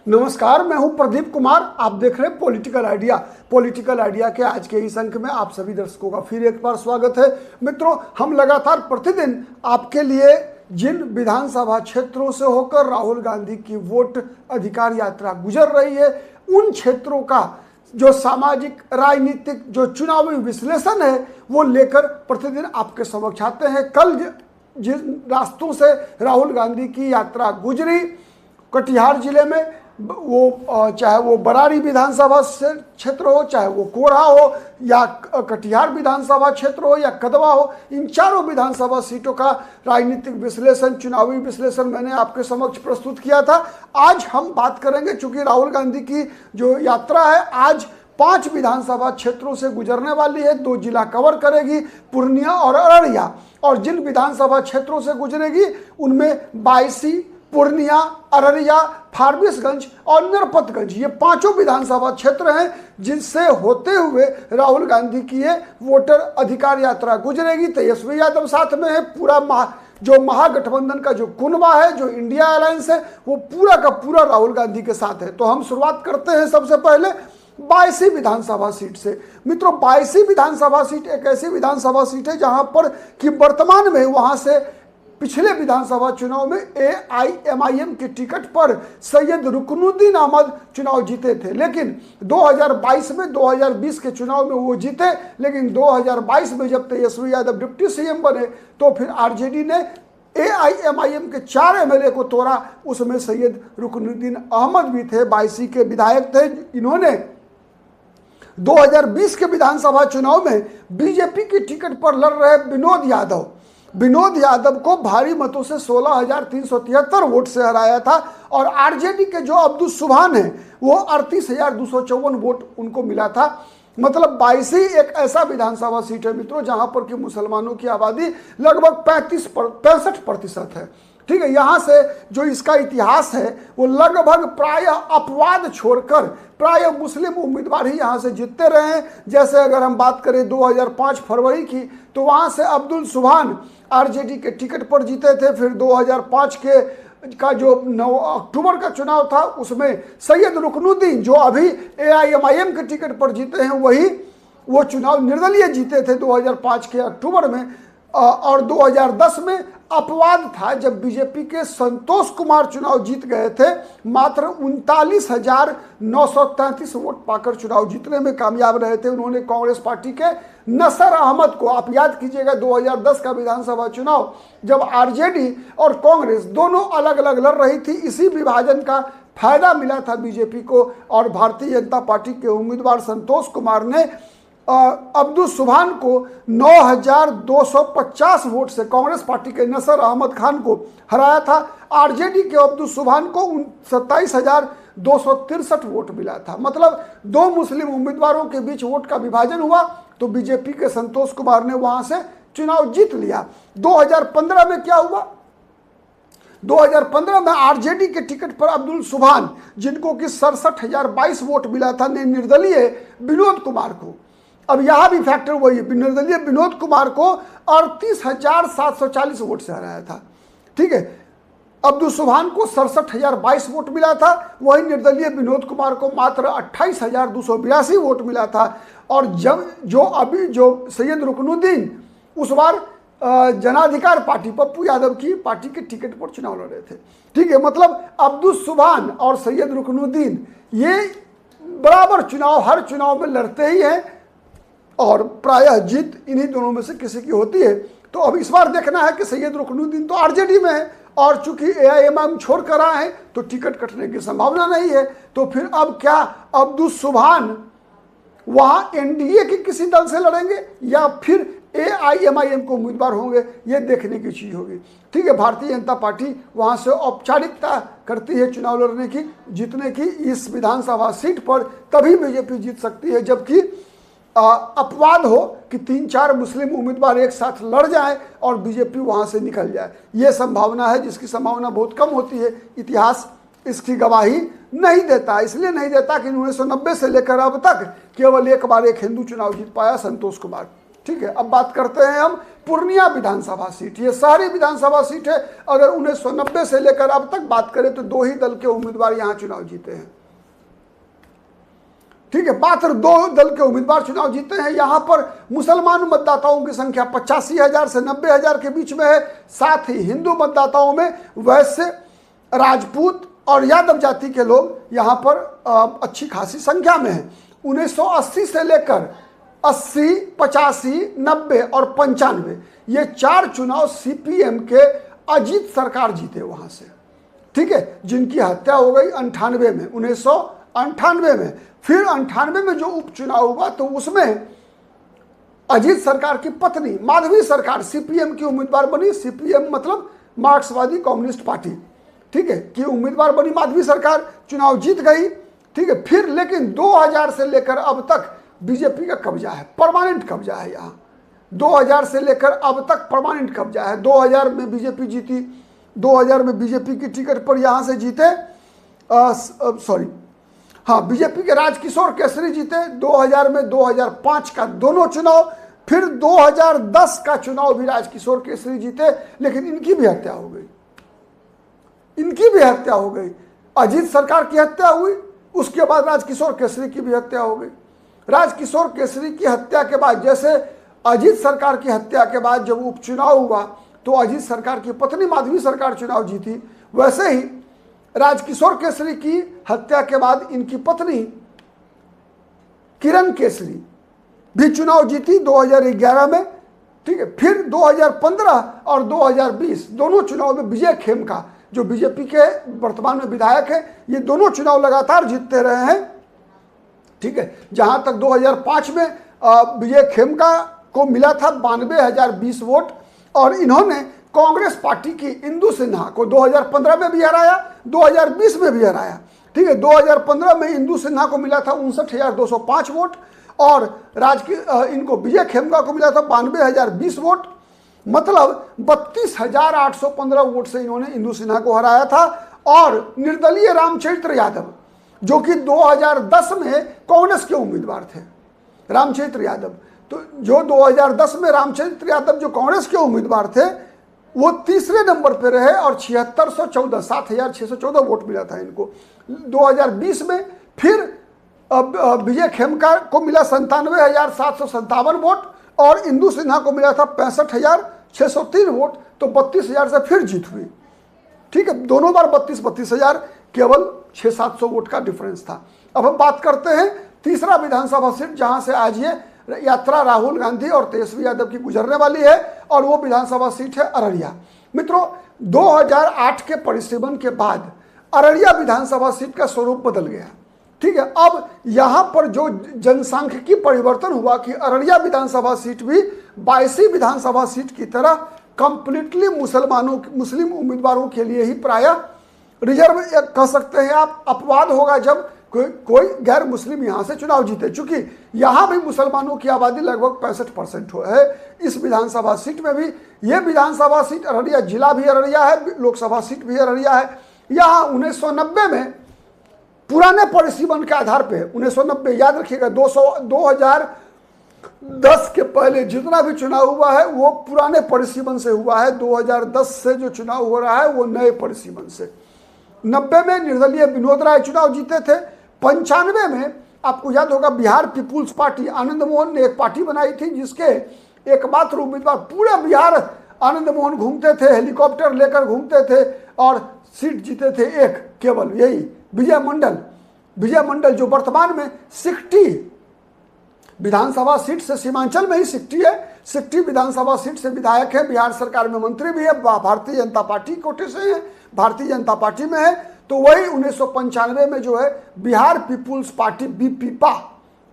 नमस्कार, मैं हूं प्रदीप कुमार। आप देख रहे हैं पॉलिटिकल आइडिया। पॉलिटिकल आइडिया के आज के इस अंक में आप सभी दर्शकों का फिर एक बार स्वागत है। मित्रों, हम लगातार प्रतिदिन आपके लिए जिन विधानसभा क्षेत्रों से होकर राहुल गांधी की वोट अधिकार यात्रा गुजर रही है, उन क्षेत्रों का जो सामाजिक राजनीतिक जो चुनावी विश्लेषण है वो लेकर प्रतिदिन आपके समक्ष आते हैं। कल जिन रास्तों से राहुल गांधी की यात्रा गुजरी, कटिहार जिले में, वो चाहे वो बरारी विधानसभा क्षेत्र हो, चाहे वो कोढ़ा हो, या कटिहार विधानसभा क्षेत्र हो, या कदवा हो, इन चारों विधानसभा सीटों का राजनीतिक विश्लेषण, चुनावी विश्लेषण मैंने आपके समक्ष प्रस्तुत किया था। आज हम बात करेंगे, चूंकि राहुल गांधी की जो यात्रा है आज 5 विधानसभा क्षेत्रों से गुजरने वाली है, 2 जिला कवर करेगी, पूर्णिया और अररिया। और जिन विधानसभा क्षेत्रों से गुजरेगी उनमें बायसी, पूर्णिया, अररिया, फारबिसगंज और नरपतगंज, ये 5 विधानसभा क्षेत्र हैं जिनसे होते हुए राहुल गांधी की ये वोटर अधिकार यात्रा गुजरेगी। तेजस्वी यादव साथ में है, पूरा जो महागठबंधन का जो कुनबा है, जो इंडिया अलायंस है, वो पूरा का पूरा राहुल गांधी के साथ है। तो हम शुरुआत करते हैं सबसे पहले बायसी विधानसभा सीट से। मित्रों, बायसी विधानसभा सीट एक ऐसी विधानसभा सीट है जहां पर कि वर्तमान में वहां से पिछले विधानसभा चुनाव में AIMIM के टिकट पर सैयद रुकनुद्दीन अहमद चुनाव जीते थे, लेकिन 2022 में 2020 के चुनाव में वो जीते, लेकिन 2022 में जब तेजस्वी यादव डिप्टी CM बने तो फिर RJD ने AIMIM के 4 MLA को तोड़ा। उसमें सैयद रुकनुद्दीन अहमद भी थे, बायसी के विधायक थे। इन्होंने 2020 के विधानसभा चुनाव में बीजेपी की टिकट पर लड़ रहे विनोद यादव को भारी मतों से 16,373 वोट से हराया था। और RJD के जो अब्दुल सुभान है वो 38,254 वोट उनको मिला था। मतलब बायसी एक ऐसा विधानसभा सीट है मित्रों जहां पर कि मुसलमानों की आबादी लगभग 65% है। ठीक है, यहाँ से जो इसका इतिहास है वो लगभग प्राय अपवाद छोड़कर प्राय मुस्लिम उम्मीदवार ही यहाँ से जीतते रहे हैं। जैसे अगर हम बात करें 2005 फरवरी की, तो वहाँ से अब्दुल सुभान RJD के टिकट पर जीते थे। फिर 2005 का जो 9 अक्टूबर का चुनाव था उसमें सैयद रुकनुद्दीन, जो अभी AIMIM के टिकट पर जीते हैं, वो चुनाव निर्दलीय जीते थे 2005 के अक्टूबर में। और 2010 में अपवाद था जब बीजेपी के संतोष कुमार चुनाव जीत गए थे, मात्र 39,933 वोट पाकर चुनाव जीतने में कामयाब रहे थे। उन्होंने कांग्रेस पार्टी के नसर अहमद को, आप याद कीजिएगा 2010 का विधानसभा चुनाव जब RJD और कांग्रेस दोनों अलग अलग लड़ रही थी, इसी विभाजन का फायदा मिला था बीजेपी को। और भारतीय जनता पार्टी के उम्मीदवार संतोष कुमार ने अब्दुल सुभान को 9,250 वोट से कांग्रेस पार्टी के नसर अहमद खान को हराया था। RJD के अब्दुल सुभान को 27,263 वोट मिला था। मतलब 2 मुस्लिम उम्मीदवारों के बीच वोट का विभाजन हुआ तो बीजेपी के संतोष कुमार ने वहां से चुनाव जीत लिया। 2015 में क्या हुआ? 2015 में RJD के टिकट पर अब्दुल सुभान, जिनको कि 67,022 वोट मिला था, ने निर्दलीय विनोद कुमार को, अब यहां भी फैक्टर वही है, निर्दलीय विनोद कुमार को 38,740 वोट से हराया था। ठीक है, अब्दुल सुभान को 67,022 वोट मिला था, वही निर्दलीय विनोद कुमार को मात्र 28,282 वोट मिला था। और जब जो सैयद रुकनुद्दीन उस बार जनाधिकार पार्टी, पप्पू यादव की पार्टी के टिकट पर चुनाव लड़ रहे थे। ठीक है, मतलब अब्दुल सुभान और सैयद रुकनुद्दीन ये बराबर चुनाव हर चुनाव में लड़ते ही हैं और प्रायः जीत इन्हीं दोनों में से किसी की होती है। तो अब इस बार देखना है कि सैयद रुकनुद्दीन तो RJD में है और चूंकि AIMIM छोड़ कर आए हैं तो टिकट कटने की संभावना नहीं है। तो फिर अब क्या अब्दुल सुभान वहां NDA के किसी दल से लड़ेंगे या फिर AIMIM को उम्मीदवार होंगे, ये देखने की चीज होगी। ठीक है, भारतीय जनता पार्टी वहां से औपचारिकता करती है चुनाव लड़ने की, जीतने की। इस विधानसभा सीट पर तभी बीजेपी जीत सकती है जबकि अपवाद हो कि 3-4 मुस्लिम उम्मीदवार एक साथ लड़ जाएं और बीजेपी वहां से निकल जाए। ये संभावना है, जिसकी संभावना बहुत कम होती है। इतिहास इसकी गवाही नहीं देता, इसलिए नहीं देता कि 1990 से लेकर अब तक केवल एक बार एक हिंदू चुनाव जीत पाया, संतोष कुमार। ठीक है, अब बात करते हैं हम पूर्णिया विधानसभा सीट। ये शहरी विधानसभा सीट है। अगर 1990 से लेकर अब तक बात करें तो 2 ही दल के उम्मीदवार यहां चुनाव जीते हैं। ठीक है, मात्र 2 दल के उम्मीदवार चुनाव जीते हैं। यहां पर मुसलमान मतदाताओं की संख्या 85,000 से 90,000 के बीच में है। साथ ही हिंदू मतदाताओं में वैश्य, राजपूत और यादव जाति के लोग यहां पर अच्छी खासी संख्या में है। 1980 से लेकर 80, 85, 90 और 95 ये 4 चुनाव सीपीएम के अजीत सरकार जीते वहां से। ठीक है, जिनकी हत्या हो गई 98 में, 1998 में। फिर 98 में जो उपचुनाव हुआ तो उसमें अजीत सरकार की पत्नी माधवी सरकार सीपीएम की उम्मीदवार बनी। सीपीएम मतलब मार्क्सवादी कम्युनिस्ट पार्टी, ठीक है, की उम्मीदवार बनी माधवी सरकार, चुनाव जीत गई। ठीक है, फिर लेकिन 2000 से लेकर अब तक बीजेपी का कब्जा है, परमानेंट कब्जा है यहाँ। 2000 से लेकर अब तक परमानेंट कब्जा है। 2000 में बीजेपी जीती, 2000 में बीजेपी की टिकट पर यहाँ से जीते, बीजेपी के राजकिशोर केसरी जीते 2000 में। 2005 का दोनों चुनाव, फिर 2010 का चुनाव भी राजकिशोर केसरी जीते, लेकिन इनकी भी हत्या हो गई। अजीत सरकार की हत्या हुई, उसके बाद राजकिशोर केसरी की भी हत्या हो गई। राजकिशोर केसरी की हत्या के बाद, जैसे अजीत सरकार की हत्या के बाद जब उपचुनाव हुआ तो अजीत सरकार की पत्नी माधवी सरकार चुनाव जीती, वैसे ही राजकिशोर केसरी की हत्या के बाद इनकी पत्नी किरण केसरी भी चुनाव जीती 2011 में। ठीक है, फिर 2015 और 2020 दोनों चुनाव में विजय खेमका जो बीजेपी के वर्तमान में विधायक है, ये दोनों चुनाव लगातार जीतते रहे हैं। ठीक है, जहां तक 2005 में विजय खेमका को मिला था 92,020 वोट, और इन्होंने कांग्रेस पार्टी की इंदु सिन्हा को 2015 में भी हराया, 2020 में भी हराया। ठीक है, 2015 में इंदु सिन्हा को मिला था 59,205 वोट और इनको विजय खेमका को मिला था 92,020 वोट। मतलब 32,815 वोट से इन्होंने इंदु सिन्हा को हराया था। और निर्दलीय रामचरित्र यादव जो कि 2010 में कांग्रेस के उम्मीदवार थे, रामचरित्र यादव, तो जो 2010 में रामचरित्र यादव जो कांग्रेस के उम्मीदवार थे वो तीसरे नंबर पे रहे और 7,614 वोट मिला था इनको। 2020 में फिर विजय खेमका को मिला 97,757 वोट और इंदु सिन्हा को मिला था 65,603 वोट, तो 32,000 से फिर जीत हुई। ठीक है, दोनों बार 32,000, केवल 600-700 वोट का डिफरेंस था। अब हम बात करते हैं तीसरा विधानसभा सीट जहां से आज ये यात्रा राहुल गांधी और तेजस्वी यादव की गुजरने वाली है, और वो विधानसभा सीट है अररिया। मित्रों, 2008 के परिसीमन के बाद अररिया विधानसभा सीट का स्वरूप बदल गया। ठीक है, अब यहां पर जो जनसांख्यिकी परिवर्तन हुआ कि अररिया विधानसभा सीट भी 22 विधानसभा सीट की तरह कंप्लीटली मुस्लिम उम्मीदवारों के लिए ही प्रायः रिजर्व कह सकते हैं आप, अपवाद होगा जब कोई गैर मुस्लिम यहां से चुनाव जीते। चूंकि यहां भी मुसलमानों की आबादी लगभग 65% है इस विधानसभा सीट में भी। यह विधानसभा सीट अररिया जिला भी अररिया है, लोकसभा सीट भी अररिया है। यहां 1990 में पुराने परिसीमन के आधार पे 1990 याद रखिएगा, 2010 के पहले जितना भी चुनाव हुआ है वो पुराने परिसीमन से हुआ है। 2010 से जो चुनाव हो रहा है वो नए परिसीमन से। 90 में निर्दलीय विनोद राय चुनाव जीते थे। 95 में आपको याद होगा बिहार पीपुल्स पार्टी, आनंद मोहन ने एक पार्टी बनाई थी जिसके एकमात्र उम्मीदवार पूरे बिहार आनंद मोहन घूमते थे, हेलीकॉप्टर लेकर घूमते थे और सीट जीते थे एक, केवल यही विजय मंडल जो वर्तमान में सिकटी विधानसभा सीट से, सीमांचल में ही सिकटी है, सिकटी विधानसभा सीट से विधायक है, बिहार सरकार में मंत्री भी है, भारतीय जनता पार्टी कोटे से है, भारतीय जनता पार्टी में है। तो वही 1995 में जो है बिहार पीपुल्स पार्टी बीपीपा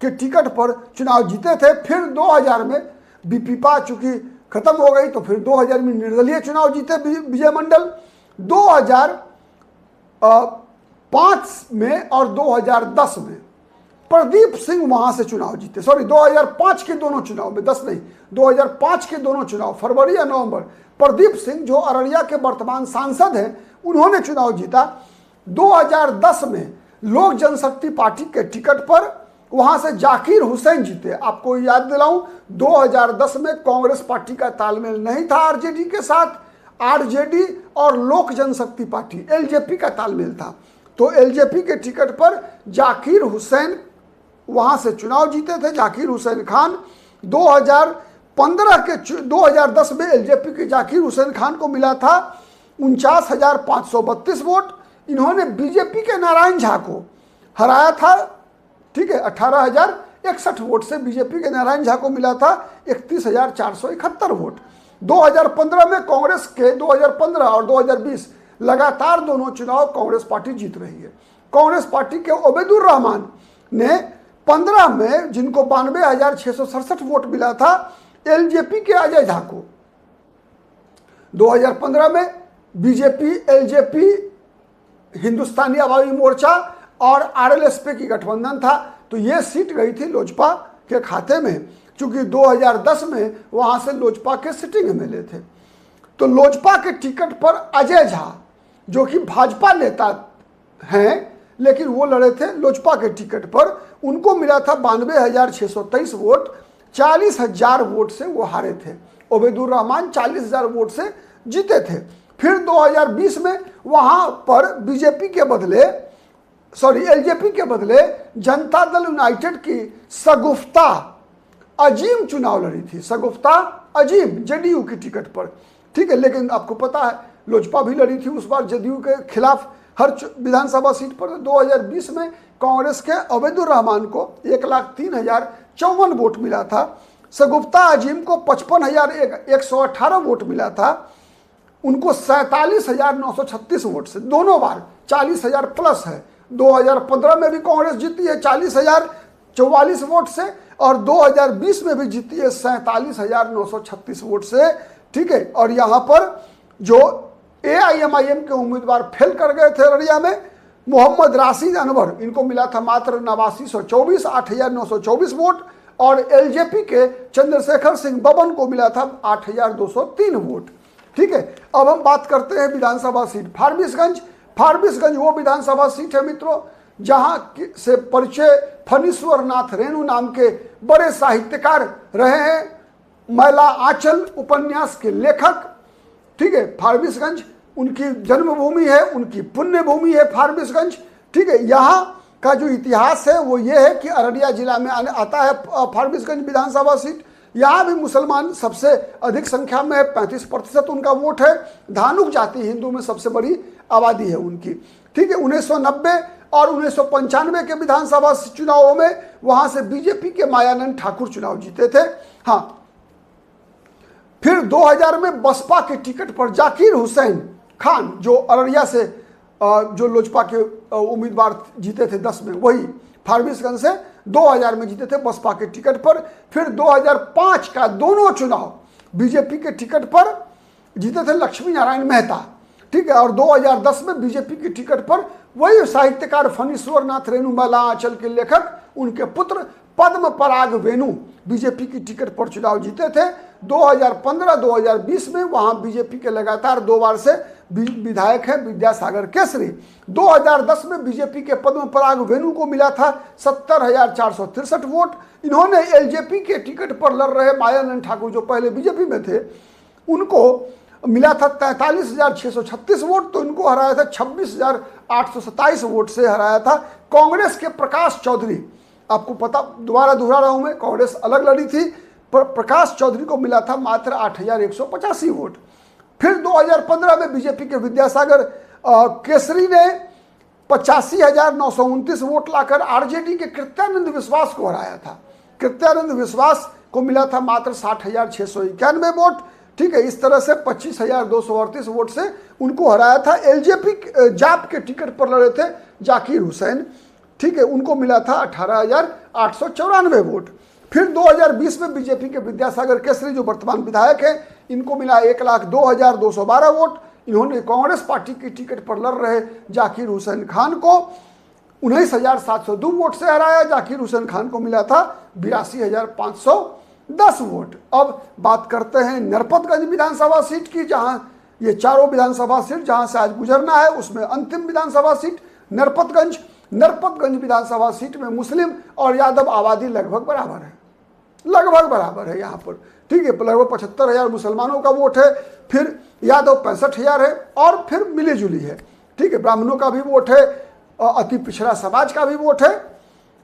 के टिकट पर चुनाव जीते थे। फिर 2000 में बीपीपा चूंकि खत्म हो गई तो फिर 2000 में निर्दलीय चुनाव जीते विजय मंडल। 2005 में और 2010 में प्रदीप सिंह वहां से चुनाव जीते। 2005 के दोनों चुनाव में, 10 नहीं, 2005 के दोनों चुनाव फरवरी या नवंबर, प्रदीप सिंह जो अररिया के वर्तमान सांसद हैं उन्होंने चुनाव जीता। 2010 में लोक जनशक्ति पार्टी के टिकट पर वहां से जाकिर हुसैन जीते। आपको याद दिलाऊं, 2010 में कांग्रेस पार्टी का तालमेल नहीं था आरजेडी के साथ, आरजेडी और लोक जनशक्ति पार्टी एलजेपी का तालमेल था। तो एलजेपी के टिकट पर जाकिर हुसैन वहां से चुनाव जीते थे। जाकिर हुसैन खान 2010 में एलजेपी के जाकिर हुसैन खान को मिला था 49,532 वोट। इन्होंने बीजेपी के नारायण झा को हराया था, ठीक है, 18,061 वोट से बीजेपी के नारायण झा को मिला था 31,471 वोट। 2015 में कांग्रेस के 2015 और 2020 लगातार दोनों चुनाव कांग्रेस पार्टी जीत रही है। कांग्रेस पार्टी के ओबेदुर रहमान ने 15 में, जिनको 92,667 वोट मिला था, एलजेपी के अजय झा को। 2015 में बीजेपी, एलजेपी, हिंदुस्तानी आवामी मोर्चा और आरएलएसपी की गठबंधन था, तो ये सीट गई थी लोजपा के खाते में, क्योंकि 2010 में वहां से लोजपा के सिटिंग एमएलए थे। तो लोजपा के टिकट पर अजय झा, जो कि भाजपा नेता हैं, लेकिन वो लड़े थे लोजपा के टिकट पर, उनको मिला था 92,623 वोट। 40,000 वोट से वो हारे थे। ओबेदुर रहमान 40,000 वोट से जीते थे। फिर 2020 में वहां पर बीजेपी के बदले, एलजेपी के बदले जनता दल यूनाइटेड की सगुफ्ता अजीम चुनाव लड़ी थी। सगुफ्ता अजीम जेडीयू की टिकट पर, ठीक है। लेकिन आपको पता है लोजपा भी लड़ी थी उस बार जेडीयू के खिलाफ हर विधानसभा सीट पर। 2020 में कांग्रेस के ओबेदुर रहमान को 1,03,054 वोट मिला था। सगुफ्ता अजीम को 55,118 वोट मिला था। उनको 47,936 वोट से, दोनों बार 40,000 प्लस है। 2015 में भी कांग्रेस जीती है 40,044 वोट से, और 2020 में भी जीती है 47,936 वोट से, ठीक है। और यहाँ पर जो एआईएमआईएम के उम्मीदवार फेल कर गए थे अररिया में, मोहम्मद राशिद अनवर, इनको मिला था मात्र 8924, 8,924 वोट, और एलजेपी के चंद्रशेखर सिंह बबन को मिला था 8,203 वोट, ठीक है। अब हम बात करते हैं विधानसभा सीट फारबिसगंज। फारबिसगंज वो विधानसभा सीट है मित्रों जहां से परिचय फणीश्वर नाथ रेणु नाम के बड़े साहित्यकार रहे हैं, मैला आंचल उपन्यास के लेखक, ठीक है। फारबिसगंज उनकी जन्मभूमि है, उनकी पुण्य भूमि है फारबिसगंज, ठीक है। यहाँ का जो इतिहास है वो ये है कि अररिया जिला में आता है फारबिसगंज विधानसभा सीट। यहाँ भी मुसलमान सबसे अधिक संख्या में है, 35% उनका वोट है। धानुक जाति हिंदू में सबसे बड़ी आबादी है उनकी, ठीक है। 1990 और 1995 के विधानसभा चुनावों में वहां से बीजेपी के मायानंद ठाकुर चुनाव जीते थे। हाँ, फिर 2000 में बसपा के टिकट पर जाकिर हुसैन खान, जो अररिया से जो लोजपा के उम्मीदवार जीते थे 10 में, वही फारबिसगंज से 2000 में जीते थे बसपा के टिकट पर। फिर 2005 का दोनों चुनाव बीजेपी के टिकट पर जीते थे लक्ष्मी नारायण मेहता, ठीक है। और 2010 में बीजेपी की टिकट पर वही साहित्यकार फणीश्वर नाथ रेणु मैला आंचल के लेखक, उनके पुत्र पद्म पराग वेणु बीजेपी की टिकट पर चुनाव जीते थे। 2015-2020 में वहां बीजेपी के लगातार 2 बार से विधायक हैं विद्यासागर केसरी। 2010 में बीजेपी के पद्म पराग वेणु को मिला था 70,463 वोट। इन्होंने एलजेपी के टिकट पर लड़ रहे मायानंद ठाकुर, जो पहले बीजेपी में थे, उनको मिला था 43,636 वोट, तो इनको हराया था 26,827 वोट से हराया था। कांग्रेस के प्रकाश चौधरी, आपको पता, दोबारा दोहरा रहा हूं मैं, कांग्रेस अलग लड़ी थी, पर प्रकाश चौधरी को मिला था मात्र 8,185 वोट। फिर 2015 में बीजेपी के विद्यासागर केसरी ने 85,929 वोट लाकर आरजेडी के कृत्यानंद विश्वास को हराया था। कृत्यानंद विश्वास को मिला था मात्र 60,691 वोट, ठीक है। इस तरह से 25,238 वोट से उनको हराया था। एलजेपी जाप के टिकट पर लड़े थे जाकिर हुसैन, ठीक है, उनको मिला था 18,894 वोट। फिर 2020 में बीजेपी के विद्यासागर केसरी, जो वर्तमान विधायक हैं, इनको मिला 1,02,212 वोट। इन्होंने कांग्रेस पार्टी की टिकट पर लड़ रहे जाकिर हुसैन खान को 19,702 वोट से हराया। जाकिर हुसैन खान को मिला था 82,510 वोट। अब बात करते हैं नरपतगंज विधानसभा सीट की, जहां ये चारों विधानसभा सीट जहां से आज गुजरना है, उसमें अंतिम विधानसभा सीट नरपतगंज। नरपतगंज विधानसभा सीट में मुस्लिम और यादव आबादी लगभग बराबर है, लगभग बराबर है यहाँ पर, ठीक है। लगभग 75,000 मुसलमानों का वोट है, फिर यादव 65,000 है और फिर मिली जुली है, ठीक है। ब्राह्मणों का भी वोट है, अति पिछड़ा समाज का भी वोट है,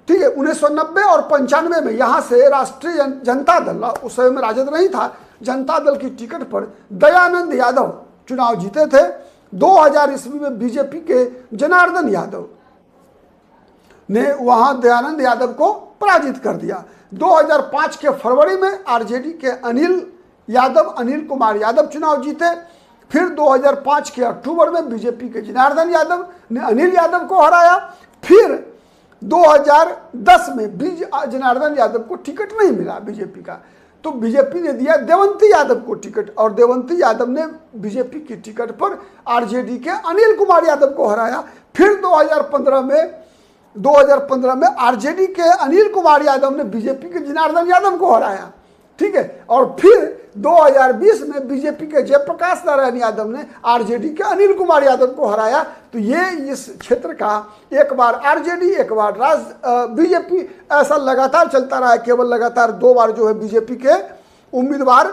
ठीक है। 1990 और 95 में यहाँ से राष्ट्रीय जनता दल, उस समय में राजद नहीं था, जनता दल की टिकट पर दयानंद यादव चुनाव जीते थे। 2000 ईस्वी में बीजेपी के जनार्दन यादव ने वहां दयानंद यादव को पराजित कर दिया। 2005 के फरवरी में आरजेडी के अनिल कुमार यादव चुनाव जीते। फिर 2005 के अक्टूबर में बीजेपी के जनार्दन यादव ने अनिल यादव को हराया। फिर 2010 में जनार्दन यादव को टिकट नहीं मिला बीजेपी का, तो बीजेपी ने दिया देवंती यादव को टिकट, और देवंती यादव ने बीजेपी की टिकट पर आरजेडी के अनिल कुमार यादव को हराया। फिर 2015 में आरजेडी के अनिल कुमार यादव ने बीजेपी के जनार्दन यादव को हराया, ठीक है। और फिर 2020 में बीजेपी के जयप्रकाश नारायण यादव ने आरजेडी के अनिल कुमार यादव को हराया। तो ये इस क्षेत्र का एक बार आरजेडी, एक बार बीजेपी, ऐसा लगातार चलता रहा है। केवल लगातार 2 बार जो है बीजेपी के उम्मीदवार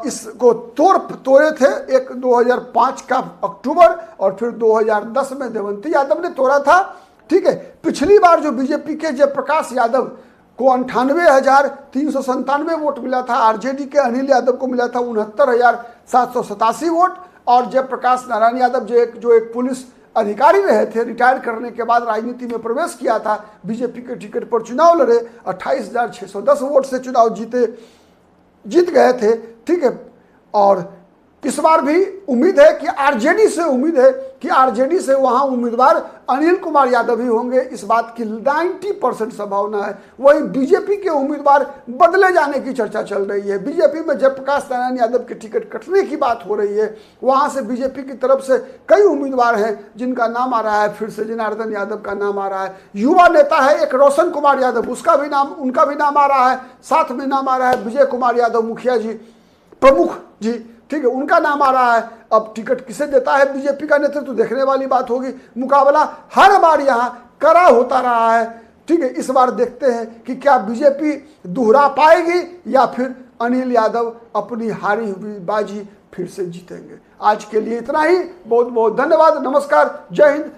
इसको तोड़े थे, एक 2005 का अक्टूबर और फिर 2010 में देवंती यादव ने तोड़ा था, ठीक है। पिछली बार जो बीजेपी के जयप्रकाश यादव को 98,397 वोट मिला था, आरजेडी के अनिल यादव को मिला था 69,787 वोट, और जयप्रकाश नारायण यादव जो एक पुलिस अधिकारी रहे थे, रिटायर करने के बाद राजनीति में प्रवेश किया था, बीजेपी के टिकट पर चुनाव लड़े, 28,610 वोट से चुनाव जीत गए थे, ठीक है। और इस बार भी उम्मीद है कि आरजेडी से वहां उम्मीदवार अनिल कुमार यादव ही होंगे, इस बात की 90% संभावना है। वहीं बीजेपी के उम्मीदवार बदले जाने की चर्चा चल रही है। बीजेपी में जयप्रकाश नारायण यादव के टिकट कटने की बात हो रही है, वहां से बीजेपी की तरफ से कई उम्मीदवार हैं जिनका नाम आ रहा है। फिर से जनार्दन यादव का नाम आ रहा है, युवा नेता है एक रोशन कुमार यादव, उनका भी नाम आ रहा है। साथ में नाम आ रहा है विजय कुमार यादव मुखिया जी, प्रमुख जी, ठीक है, उनका नाम आ रहा है। अब टिकट किसे देता है बीजेपी का नेतृत्व, देखने वाली बात होगी। मुकाबला हर बार यहाँ कड़ा होता रहा है, ठीक है। इस बार देखते हैं कि क्या बीजेपी दोहरा पाएगी या फिर अनिल यादव अपनी हारी हुई बाजी फिर से जीतेंगे। आज के लिए इतना ही, बहुत बहुत धन्यवाद, नमस्कार, जय हिंद,